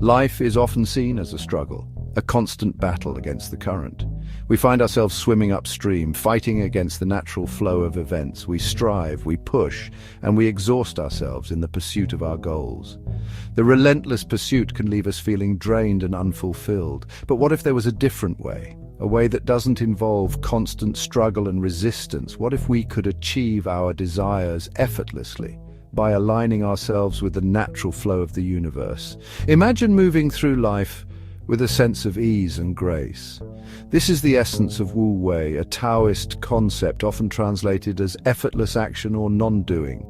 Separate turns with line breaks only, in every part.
Life is often seen as a struggle, a constant battle against the current. We find ourselves swimming upstream, fighting against the natural flow of events. We strive, we push, and we exhaust ourselves in the pursuit of our goals. The relentless pursuit can leave us feeling drained and unfulfilled. But what if there was a different way? A way that doesn't involve constant struggle and resistance? What if we could achieve our desires effortlessly by aligning ourselves with the natural flow of the universe? Imagine moving through life with a sense of ease and grace. This is the essence of Wu Wei, a Taoist concept often translated as effortless action or non-doing.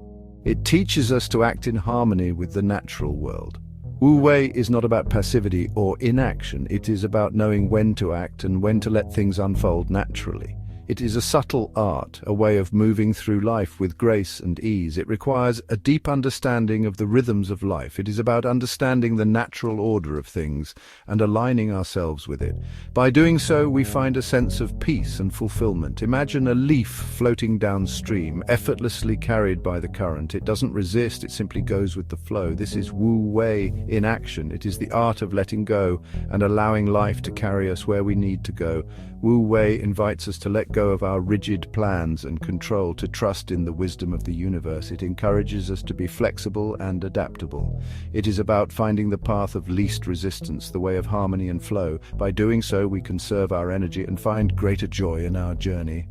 It teaches us to act in harmony with the natural world. Wu Wei is not about passivity or inaction. It is about knowing when to act and when to let things unfold naturally. It is a subtle art, a way of moving through life with grace and ease. It requires a deep understanding of the rhythms of life. It is about understanding the natural order of things and aligning ourselves with it. By doing so, we find a sense of peace and fulfillment. Imagine a leaf floating downstream, effortlessly carried by the current. It doesn't resist, it simply goes with the flow. This is Wu Wei in action. It is the art of letting go and allowing life to carry us where we need to go. Wu Wei invites us to let go of our rigid plans and control, to trust in the wisdom of the universe. It encourages us to be flexible and adaptable. It is about finding the path of least resistance, the way of harmony and flow. By doing so, we conserve our energy and find greater joy in our journey.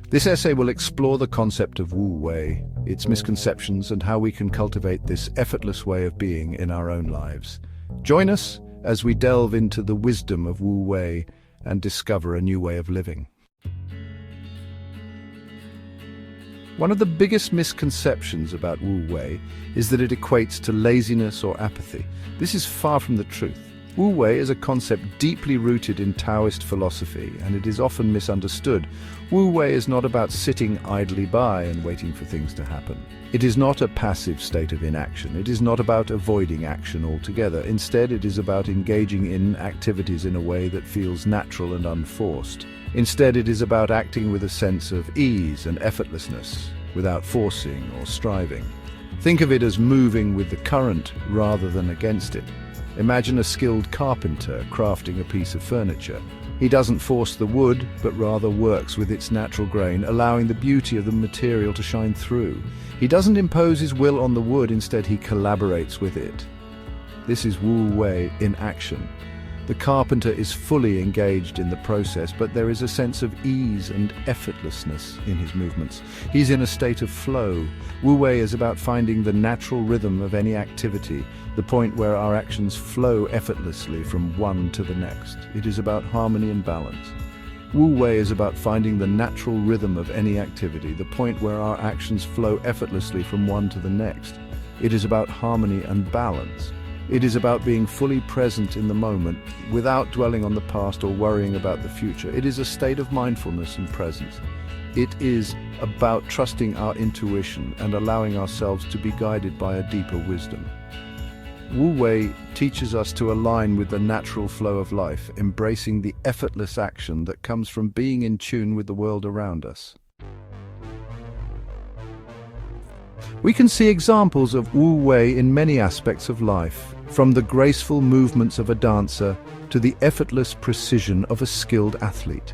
This essay will explore the concept of Wu Wei, its misconceptions, and how we can cultivate this effortless way of being in our own lives. Join us as we delve into the wisdom of Wu Wei and discover a new way of living. One of the biggest misconceptions about Wu Wei is that it equates to laziness or apathy. This is far from the truth. Wu Wei is a concept deeply rooted in Taoist philosophy, and it is often misunderstood. Wu Wei is not about sitting idly by and waiting for things to happen. It is not a passive state of inaction. It is not about avoiding action altogether. Instead, it is about engaging in activities in a way that feels natural and unforced. Instead, it is about acting with a sense of ease and effortlessness, without forcing or striving. Think of it as moving with the current rather than against it. Imagine a skilled carpenter crafting a piece of furniture. He doesn't force the wood, but rather works with its natural grain, allowing the beauty of the material to shine through. He doesn't impose his will on the wood, instead he collaborates with it. This is Wu Wei in action. The carpenter is fully engaged in the process, but there is a sense of ease and effortlessness in his movements. He's in a state of flow. Wu Wei is about finding the natural rhythm of any activity, the point where our actions flow effortlessly from one to the next. It is about harmony and balance. Wu Wei is about finding the natural rhythm of any activity, the point where our actions flow effortlessly from one to the next. It is about harmony and balance. It is about being fully present in the moment, without dwelling on the past or worrying about the future. It is a state of mindfulness and presence. It is about trusting our intuition and allowing ourselves to be guided by a deeper wisdom. Wu Wei teaches us to align with the natural flow of life, embracing the effortless action that comes from being in tune with the world around us. We can see examples of Wu Wei in many aspects of life, from the graceful movements of a dancer to the effortless precision of a skilled athlete.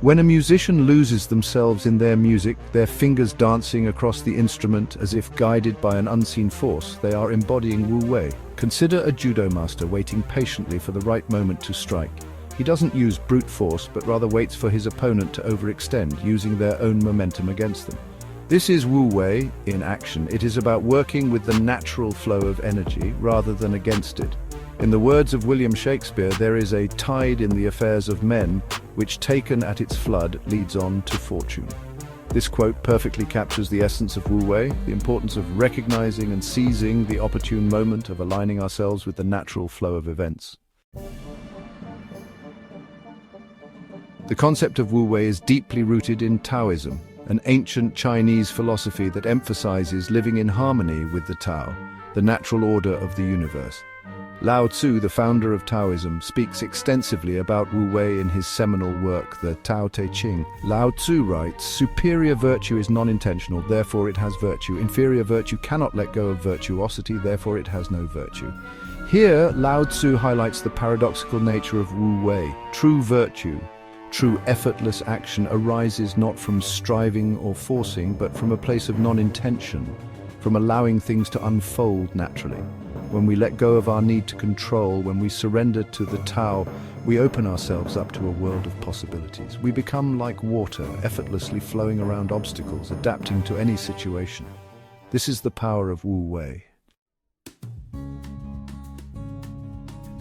When a musician loses themselves in their music, their fingers dancing across the instrument as if guided by an unseen force, they are embodying Wu Wei. Consider a judo master waiting patiently for the right moment to strike. He doesn't use brute force, but rather waits for his opponent to overextend, using their own momentum against them. This is Wu Wei in action. It is about working with the natural flow of energy rather than against it. In the words of William Shakespeare, there is a tide in the affairs of men, which taken at its flood leads on to fortune. This quote perfectly captures the essence of Wu Wei, the importance of recognizing and seizing the opportune moment, of aligning ourselves with the natural flow of events. The concept of Wu Wei is deeply rooted in Taoism, an ancient Chinese philosophy that emphasizes living in harmony with the Tao, the natural order of the universe. Lao Tzu, the founder of Taoism, speaks extensively about Wu Wei in his seminal work, the Tao Te Ching. Lao Tzu writes, "Superior virtue is non-intentional, therefore it has virtue. Inferior virtue cannot let go of virtuosity, therefore it has no virtue." Here, Lao Tzu highlights the paradoxical nature of Wu Wei. True virtue, true effortless action arises not from striving or forcing, but from a place of non-intention, from allowing things to unfold naturally. When we let go of our need to control, when we surrender to the Tao, we open ourselves up to a world of possibilities. We become like water, effortlessly flowing around obstacles, adapting to any situation. This is the power of Wu Wei.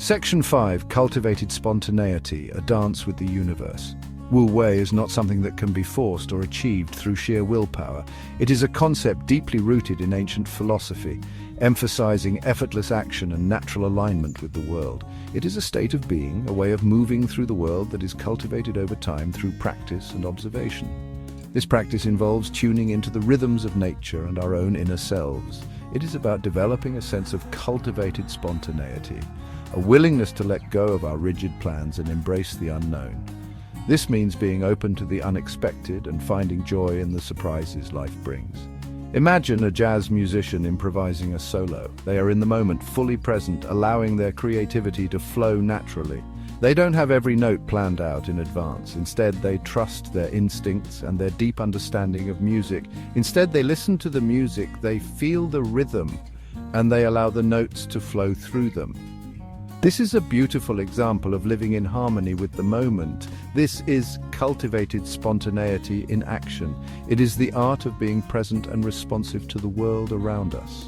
Section 5. Cultivated spontaneity, a dance with the universe. Wu Wei is not something that can be forced or achieved through sheer willpower. It is a concept deeply rooted in ancient philosophy, emphasizing effortless action and natural alignment with the world. It is a state of being, a way of moving through the world that is cultivated over time through practice and observation. This practice involves tuning into the rhythms of nature and our own inner selves. It is about developing a sense of cultivated spontaneity, a willingness to let go of our rigid plans and embrace the unknown. This means being open to the unexpected and finding joy in the surprises life brings. Imagine a jazz musician improvising a solo. They are in the moment, fully present, allowing their creativity to flow naturally. They don't have every note planned out in advance. Instead, they trust their instincts and their deep understanding of music. Instead, they listen to the music, they feel the rhythm, and they allow the notes to flow through them. This is a beautiful example of living in harmony with the moment. This is cultivated spontaneity in action. It is the art of being present and responsive to the world around us.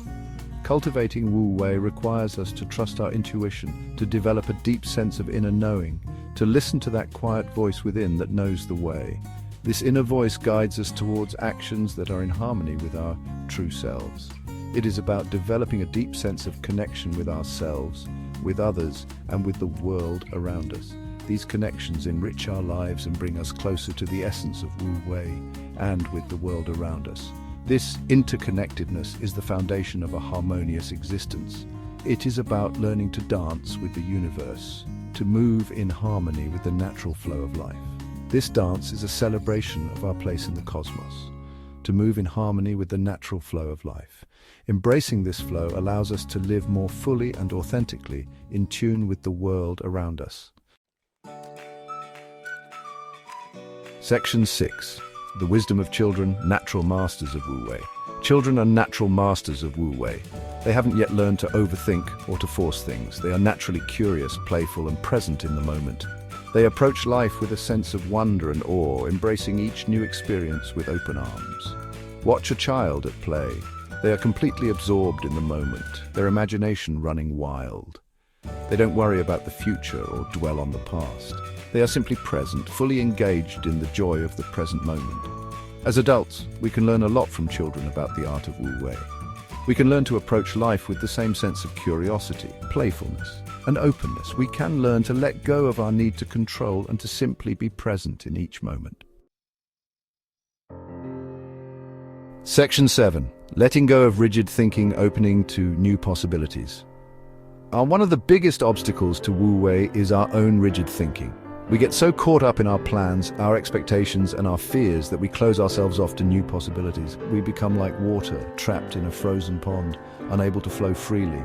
Cultivating Wu Wei requires us to trust our intuition, to develop a deep sense of inner knowing, to listen to that quiet voice within that knows the way. This inner voice guides us towards actions that are in harmony with our true selves. It is about developing a deep sense of connection with ourselves, with others, and with the world around us. These connections enrich our lives and bring us closer to the essence of Wu Wei and with the world around us. This interconnectedness is the foundation of a harmonious existence. It is about learning to dance with the universe, to move in harmony with the natural flow of life. This dance is a celebration of our place in the cosmos, to move in harmony with the natural flow of life. Embracing this flow allows us to live more fully and authentically in tune with the world around us. Section 6. The Wisdom of Children, Natural Masters of Wu Wei. Children are natural masters of Wu Wei. They haven't yet learned to overthink or to force things. They are naturally curious, playful, and present in the moment. They approach life with a sense of wonder and awe, embracing each new experience with open arms. Watch a child at play. They are completely absorbed in the moment, their imagination running wild. They don't worry about the future or dwell on the past. They are simply present, fully engaged in the joy of the present moment. As adults, we can learn a lot from children about the art of Wu Wei. We can learn to approach life with the same sense of curiosity, playfulness, and openness. We can learn to let go of our need to control and to simply be present in each moment. Section 7. Letting go of rigid thinking, opening to new possibilities. One of the biggest obstacles to Wu Wei is our own rigid thinking. We get so caught up in our plans, our expectations, and our fears that we close ourselves off to new possibilities. We become like water, trapped in a frozen pond, unable to flow freely.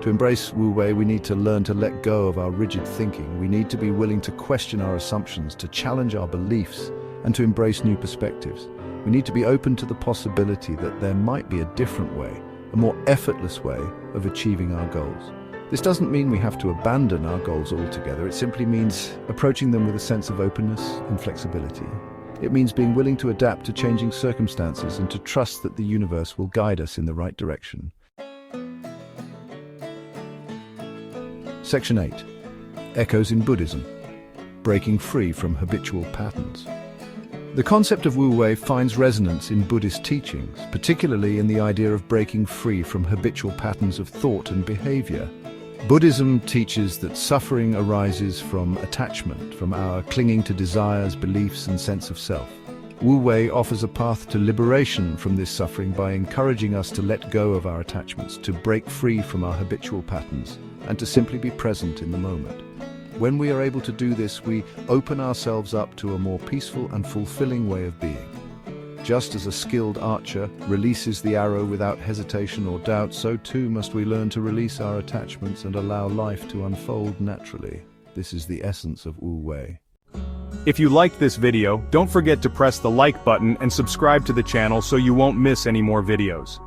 To embrace Wu Wei, we need to learn to let go of our rigid thinking. We need to be willing to question our assumptions, to challenge our beliefs, and to embrace new perspectives. We need to be open to the possibility that there might be a different way, a more effortless way of achieving our goals. This doesn't mean we have to abandon our goals altogether. It simply means approaching them with a sense of openness and flexibility. It means being willing to adapt to changing circumstances and to trust that the universe will guide us in the right direction. Section 8. Echoes in Buddhism. Breaking free from habitual patterns. The concept of Wu Wei finds resonance in Buddhist teachings, particularly in the idea of breaking free from habitual patterns of thought and behavior. Buddhism teaches that suffering arises from attachment, from our clinging to desires, beliefs, and sense of self. Wu Wei offers a path to liberation from this suffering by encouraging us to let go of our attachments, to break free from our habitual patterns, and to simply be present in the moment. When we are able to do this, we open ourselves up to a more peaceful and fulfilling way of being. Just as a skilled archer releases the arrow without hesitation or doubt, so too must we learn to release our attachments and allow life to unfold naturally. This is the essence of Wu Wei.
If you liked this video, don't forget to press the like button and subscribe to the channel so you won't miss any more videos.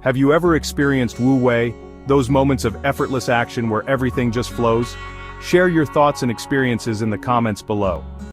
Have you ever experienced Wu Wei, those moments of effortless action where everything just flows? Share your thoughts and experiences in the comments below.